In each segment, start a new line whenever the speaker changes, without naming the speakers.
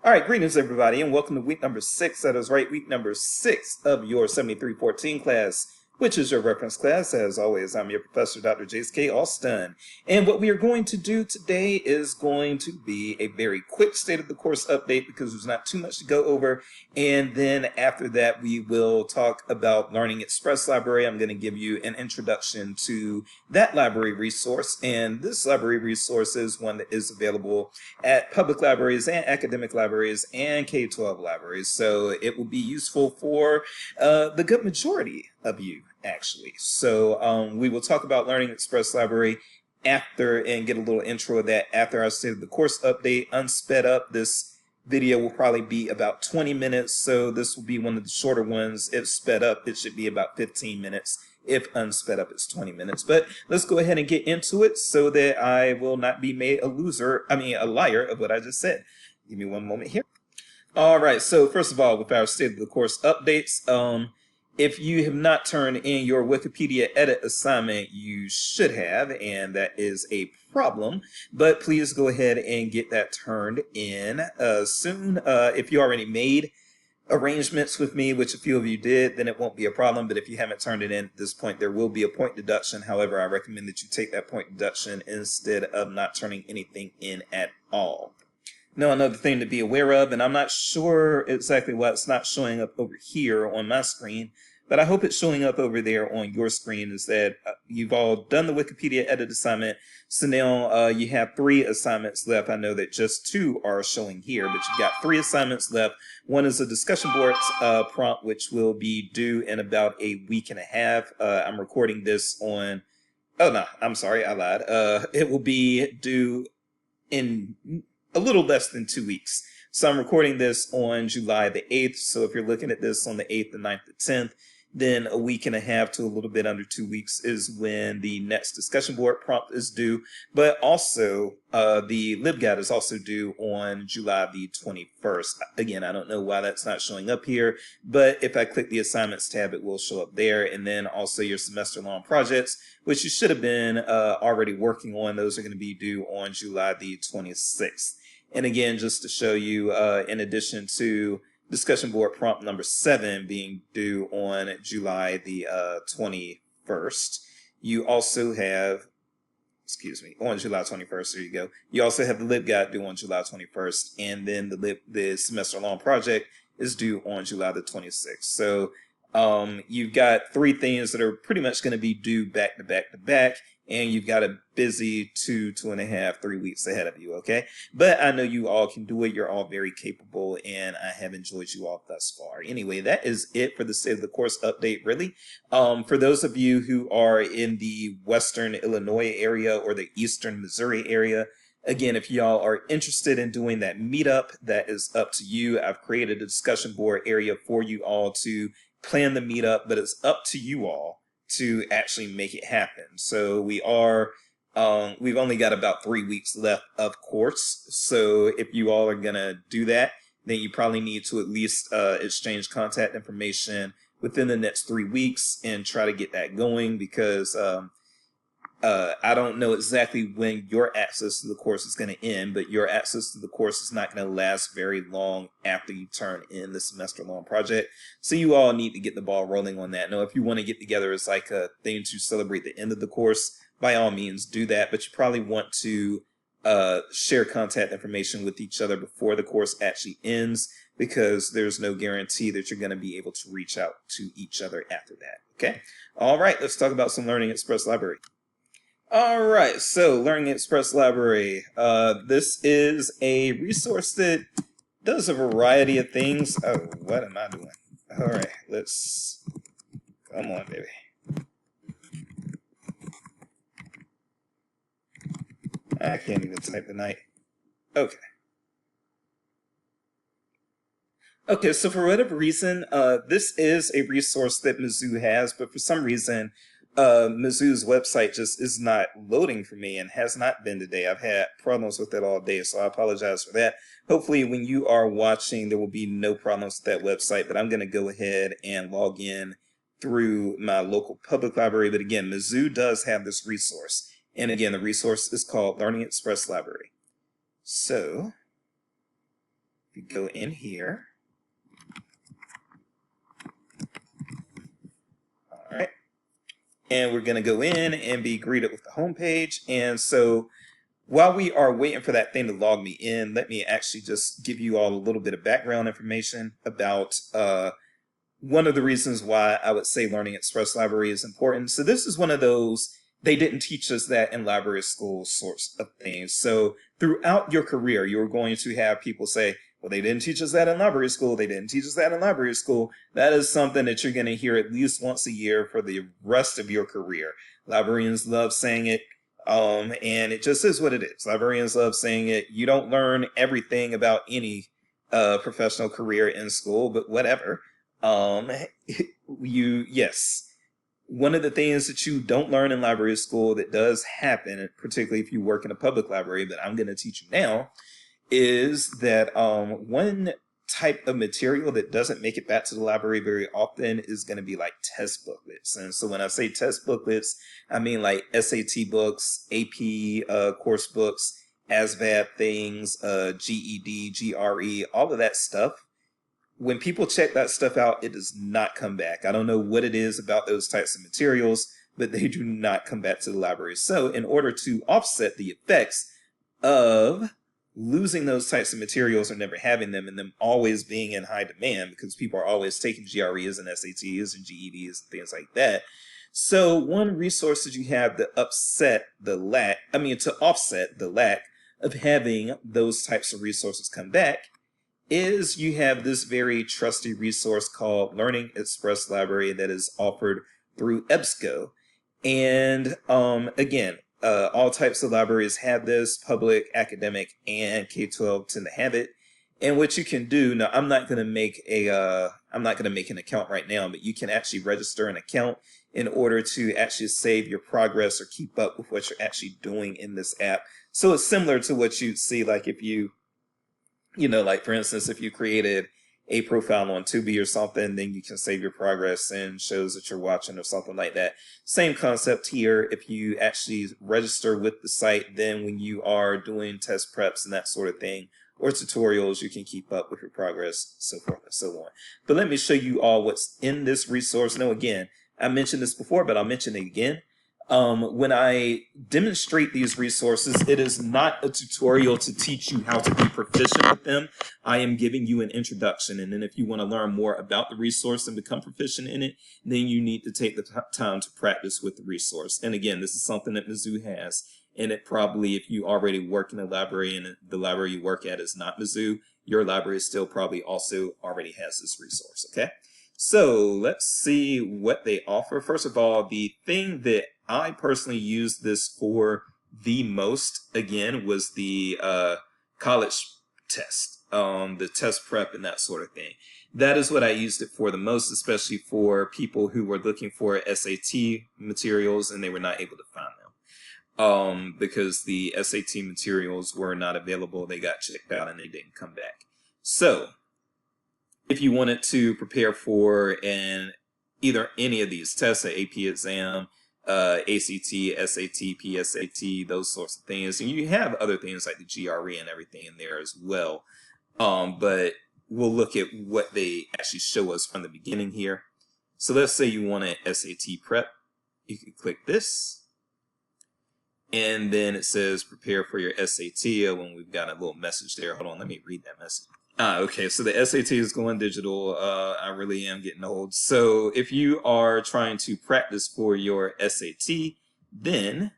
All right, greetings everybody, and welcome to week number 6. That is right, week number 6 of your 7314 class, which is your reference class. As always, I'm your professor, Dr. Jace K. Alston. And what we are going to do today is going to be a very quick state of the course update because there's not too much to go over. And then after that, we will talk about Learning Express Library. I'm going to give you an introduction to that library resource. And this library resource is one that is available at public libraries and academic libraries and K-12 libraries. So it will be useful for the good majority of you, actually. So we will talk about Learning Express Library after and get a little intro of that after our state of the course update. Unsped up, this video will probably be about 20 minutes, so this will be one of the shorter ones. If sped up, it should be about 15 minutes. If unsped up, it's 20 minutes. But let's go ahead and get into it so that I will not be made a liar of what I just said. Give me one moment here. All right, so first of all, with our state of the course updates, if you have not turned in your Wikipedia edit assignment, you should have, and that is a problem. But please go ahead and get that turned in soon. If you already made arrangements with me, which a few of you did, then it won't be a problem. But if you haven't turned it in at this point, there will be a point deduction. However, I recommend that you take that point deduction instead of not turning anything in at all. Now, another thing to be aware of, and I'm not sure exactly why it's not showing up over here on my screen, but I hope it's showing up over there on your screen, is that you've all done the Wikipedia edit assignment. So now you have 3 assignments left. I know that just 2 are showing here, but you've got 3 assignments left. One is a discussion boards prompt, which will be due in about a week and a half. I'm recording this on, oh no, I'm sorry, I lied. It will be due in a little less than 2 weeks. So I'm recording this on July the 8th. So if you're looking at this on the 8th, the 9th, the 10th, then a week and a half to a little bit under 2 weeks is when the next discussion board prompt is due. But also, the LibGuide is also due on July the 21st. Again, I don't know why that's not showing up here, but if I click the assignments tab, it will show up there. And then also your semester-long projects, which you should have been already working on. Those are going to be due on July the 26th. And again, just to show you, in addition to discussion board prompt number 7 being due on July the 21st, you also have, on July 21st, there you go. You also have the LibGuide due on July 21st, and then the semester-long project is due on July the 26th. So you've got 3 things that are pretty much going to be due back to back to back, and you've got a busy 2.5, 3 weeks ahead of you, okay? But I know you all can do it. You're all very capable, and I have enjoyed you all thus far. Anyway, that is it for the state of the course update, really. For those of you who are in the Western Illinois area or the Eastern Missouri area, again, if y'all are interested in doing that meetup, that is up to you. I've created a discussion board area for you all to plan the meetup, but it's up to you all to actually make it happen. So we are, we've only got about 3 weeks left, of course. So if you all are gonna do that, then you probably need to at least exchange contact information within the next 3 weeks and try to get that going, because I don't know exactly when your access to the course is going to end, but your access to the course is not going to last very long after you turn in the semester-long project. So you all need to get the ball rolling on that. Now, if you want to get together as like a thing to celebrate the end of the course, by all means do that, but you probably want to share contact information with each other before the course actually ends, because there's no guarantee that you're going to be able to reach out to each other after that. Okay? All right, let's talk about some Learning Express Library. All right, so Learning Express Library. This is a resource that does a variety of things. Oh, what am I doing? All right, let's, come on, baby. I can't even type tonight. Okay. Okay, so for whatever reason, this is a resource that Mizzou has, but for some reason, Mizzou's website just is not loading for me and has not been today. I've had problems with it all day, so I apologize for that. Hopefully when you are watching, there will be no problems with that website, but I'm going to go ahead and log in through my local public library. But again, Mizzou does have this resource. And again, the resource is called Learning Express Library. So We go in here. All right. And we're going to go in and be greeted with the home page. And so while we are waiting for that thing to log me in, let me actually just give you all a little bit of background information about one of the reasons why I would say Learning Express Library is important. So this is one of those, they didn't teach us that in library school sorts of things. So throughout your career, you're going to have people say, well, they didn't teach us that in library school. They didn't teach us that in library school. That is something that you're going to hear at least once a year for the rest of your career. Librarians love saying it, and it just is what it is. Librarians love saying it. You don't learn everything about any professional career in school, but whatever. Yes. One of the things that you don't learn in library school that does happen, particularly if you work in a public library, but I'm going to teach you now, is that one type of material that doesn't make it back to the library very often is going to be like test booklets. And so when I say test booklets, I mean like SAT books, AP course books, ASVAB things, GED, GRE, all of that stuff. When people check that stuff out, it does not come back. I don't know what it is about those types of materials, but they do not come back to the library. So in order to offset the effects of losing those types of materials or never having them and them always being in high demand because people are always taking GREs and SATs and GEDs and things like that. So one resource that you have to offset the lack of having those types of resources come back is you have this very trusty resource called Learning Express Library that is offered through EBSCO. And again, all types of libraries have this, public, academic, and K-12 tend to have it. And what you can do, now I'm not going to make an account right now, but you can actually register an account in order to actually save your progress or keep up with what you're actually doing in this app. So it's similar to what you'd see like if you like for instance, if you created a profile on Tubi or something, then you can save your progress and shows that you're watching or something like that. Same concept here. If you actually register with the site, then when you are doing test preps and that sort of thing, or tutorials, you can keep up with your progress, so forth and so on. But let me show you all what's in this resource. Now, again, I mentioned this before, but I'll mention it again. When I demonstrate these resources, it is not a tutorial to teach you how to be proficient with them. I am giving you an introduction. And then if you want to learn more about the resource and become proficient in it, then you need to take the time to practice with the resource. And again, this is something that Mizzou has. And it probably, if you already work in a library and the library you work at is not Mizzou, your library still probably also already has this resource, okay? So let's see what they offer. First of all, the thing that I personally used this for the most, again, was the college test, the test prep and that sort of thing. That is what I used it for the most, especially for people who were looking for SAT materials and they were not able to find them. Because the SAT materials were not available, they got checked out and they didn't come back. So if you wanted to prepare for either any of these tests, an AP exam, ACT, SAT, PSAT, those sorts of things, and you have other things like the GRE and everything in there as well. But we'll look at what they actually show us from the beginning here. So let's say you want an SAT prep. You can click this. And then it says prepare for your SAT when we've got a little message there. Hold on, let me read that message. Okay, so the SAT is going digital. I really am getting old. So if you are trying to practice for your SAT, then,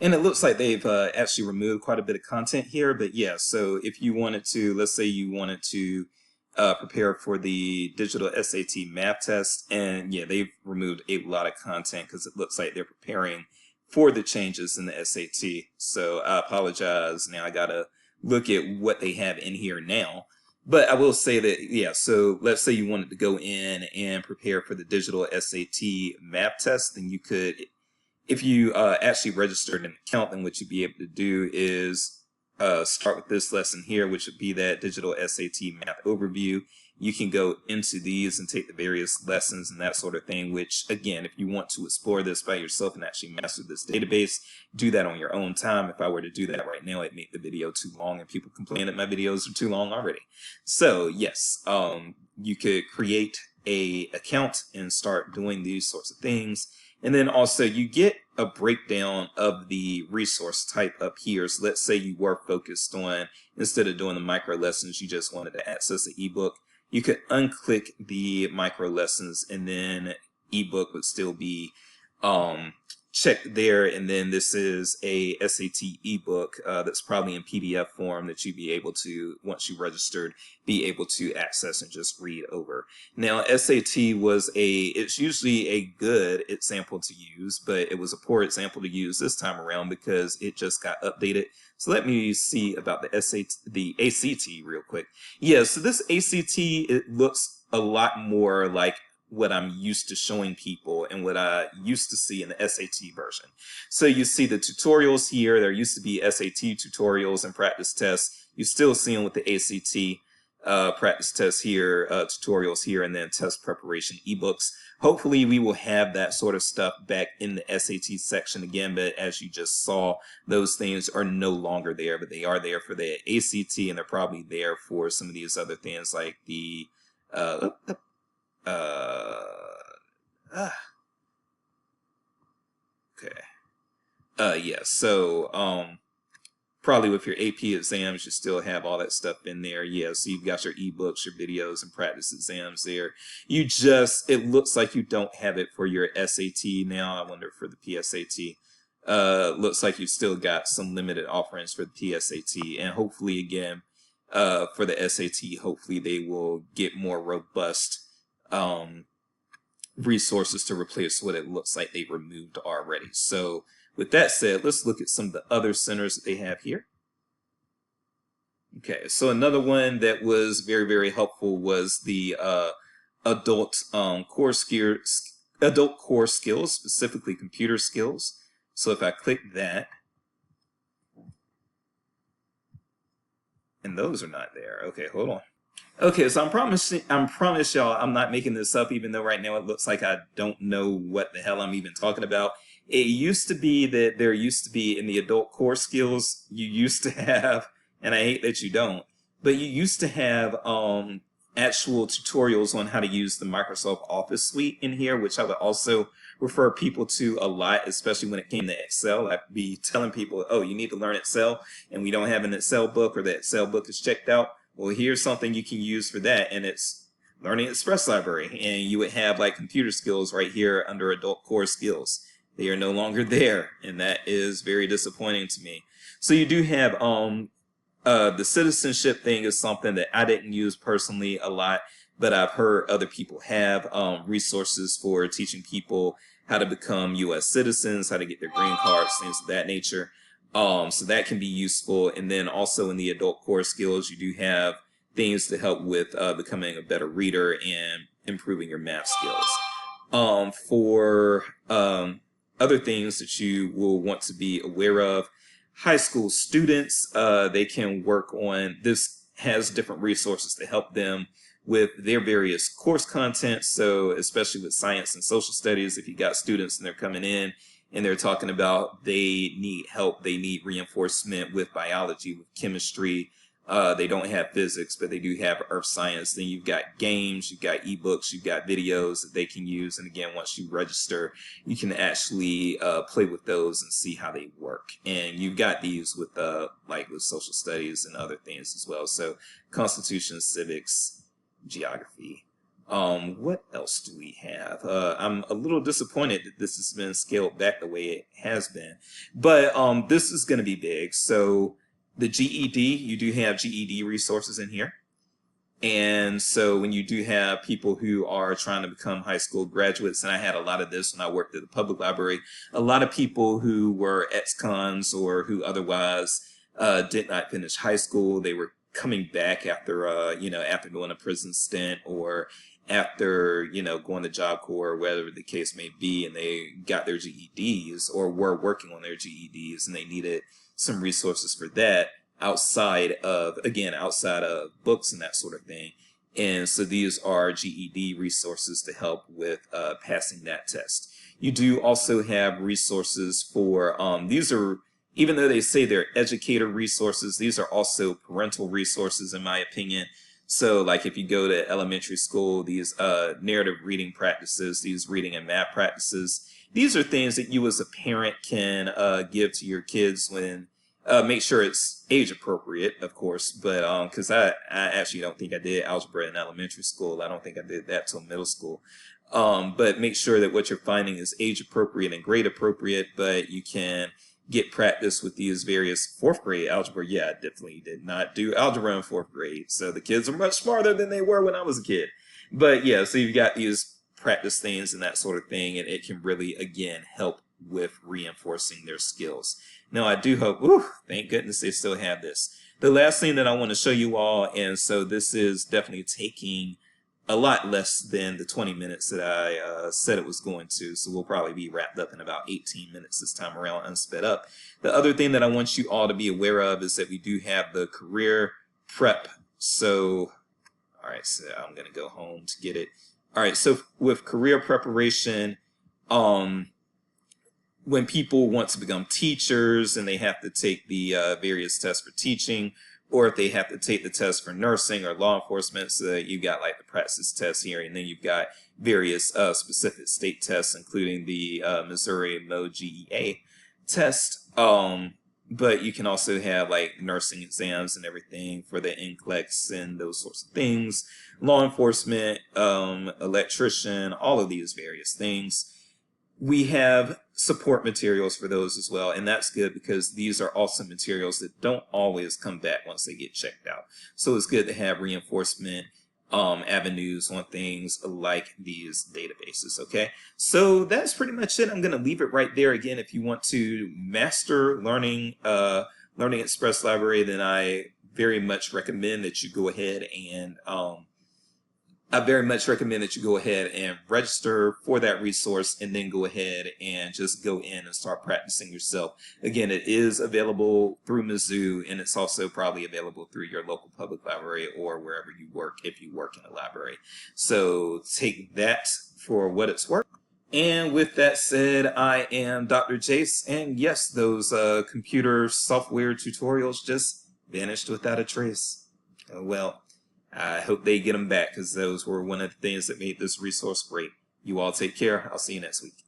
and it looks like they've actually removed quite a bit of content here, but yeah, so if you wanted to, let's say you wanted to prepare for the digital SAT math test, and yeah, they've removed a lot of content because it looks like they're preparing for the changes in the SAT. So I apologize. Now I gotta look at what they have in here now. But I will say that, yeah, so let's say you wanted to go in and prepare for the digital SAT math test, then you could, if you actually registered an account, then what you'd be able to do is start with this lesson here, which would be that digital SAT math overview. You can go into these and take the various lessons and that sort of thing, which, again, if you want to explore this by yourself and actually master this database, do that on your own time. If I were to do that right now, it'd make the video too long, and people complain that my videos are too long already. So yes, you could create a account and start doing these sorts of things. And then also you get a breakdown of the resource type up here. So let's say you were focused on, instead of doing the micro lessons, you just wanted to access an ebook. You could unclick the micro lessons and then ebook would still be checked there. And then this is a SAT ebook that's probably in PDF form that you'd be able to, once you registered, be able to access and just read over. Now, SAT was it's usually a good example to use, but it was a poor example to use this time around because it just got updated. So let me see about the ACT real quick. Yeah, so this ACT, it looks a lot more like what I'm used to showing people and what I used to see in the SAT version. So you see the tutorials here. There used to be SAT tutorials and practice tests. You still see them with the ACT practice tests here, tutorials here, and then test preparation ebooks. Hopefully we will have that sort of stuff back in the SAT section again, but as you just saw, those things are no longer there, but they are there for the ACT, and they're probably there for some of these other things like the yeah, so probably with your AP exams, you still have all that stuff in there. Yeah, so you've got your ebooks, your videos, and practice exams there. It looks like you don't have it for your SAT now. I wonder for the PSAT. Looks like you still got some limited offerings for the PSAT, and hopefully again, for the SAT, hopefully they will get more robust resources to replace what it looks like they removed already. So with that said, let's look at some of the other centers that they have here. Okay, so another one that was very, very helpful was the adult core skills, specifically computer skills. So if I click that, and those are not there. Okay, hold on. Okay, so I promise y'all I'm not making this up, even though right now it looks like I don't know what the hell I'm even talking about. It used to be that there used to be in the adult core skills, you used to have, and I hate that you don't, but you used to have actual tutorials on how to use the Microsoft Office suite in here, which I would also refer people to a lot, especially when it came to Excel. I'd be telling people, oh, you need to learn Excel, and we don't have an Excel book, or the Excel book is checked out. Well, here's something you can use for that, and it's Learning Express Library. And you would have like computer skills right here under adult core skills. They are no longer there, and that is very disappointing to me. So you do have the citizenship thing is something that I didn't use personally a lot, but I've heard other people have resources for teaching people how to become U.S. citizens, how to get their green cards, things of that nature. So that can be useful. And then also in the adult core skills, you do have things to help with becoming a better reader and improving your math skills. For other things that you will want to be aware of, high school students, they can work on, this has different resources to help them with their various course content. So especially with science and social studies, if you got students and they're coming in and they're talking about they need help, they need reinforcement with biology, with chemistry, they don't have physics, but they do have earth science. Then you've got games, you've got ebooks, you've got videos that they can use. And again, once you register, you can actually play with those and see how they work. And you've got these with like with social studies and other things as well. So Constitution, civics, geography. What else do we have? I'm a little disappointed that this has been scaled back the way it has been, but this is going to be big. So the GED, you do have GED resources in here. And so when you do have people who are trying to become high school graduates, and I had a lot of this when I worked at the public library, a lot of people who were ex-cons or who otherwise did not finish high school, they were coming back after, after going to prison stint or after, going to Job Corps or whatever the case may be, and they got their GEDs or were working on their GEDs and they needed some resources for that. outside of, again, outside of books and that sort of thing. And so these are GED resources to help with passing that test. You do also have resources for, these are, even though they say they're educator resources, these are also parental resources in my opinion. So like if you go to elementary school, these narrative reading practices, these reading and math practices, these are things that you as a parent can give to your kids when, make sure it's age appropriate, of course, but because I actually don't think I did algebra in elementary school. I don't think I did that till middle school. But make sure that what you're finding is age appropriate and grade appropriate, but you can get practice with these various fourth grade algebra. Yeah, I definitely did not do algebra in fourth grade. So the kids are much smarter than they were when I was a kid. But yeah, so you've got these practice things and that sort of thing, and it can really, again, help with reinforcing their skills. Now, I do hope, thank goodness they still have this. The last thing that I want to show you all, and so this is definitely taking a lot less than the 20 minutes that I said it was going to, so we'll probably be wrapped up in about 18 minutes this time around, unsped up. The other thing that I want you all to be aware of is that we do have the career prep. So, all right, so I'm going to go home to get it. All right, so with career preparation, when people want to become teachers and they have to take the various tests for teaching, or if they have to take the test for nursing or law enforcement, so that you've got like the praxis test here, and then you've got various specific state tests, including the Missouri MOGEA test. But you can also have like nursing exams and everything for the NCLEX and those sorts of things. Law enforcement, electrician, all of these various things. We have support materials for those as well, and that's good because these are also materials that don't always come back once they get checked out. So it's good to have reinforcement avenues on things like these databases. Okay, so that's pretty much it. I'm going to leave it right there. Again, if you want to master Learning Express Library, then I very much recommend that you go ahead and register for that resource, and then go ahead and just go in and start practicing yourself. Again, it is available through Mizzou, and it's also probably available through your local public library or wherever you work if you work in a library. So take that for what it's worth. And with that said, I am Dr. Jace, and yes, those computer software tutorials just vanished without a trace. Well, I hope they get them back, because those were one of the things that made this resource great. You all take care. I'll see you next week.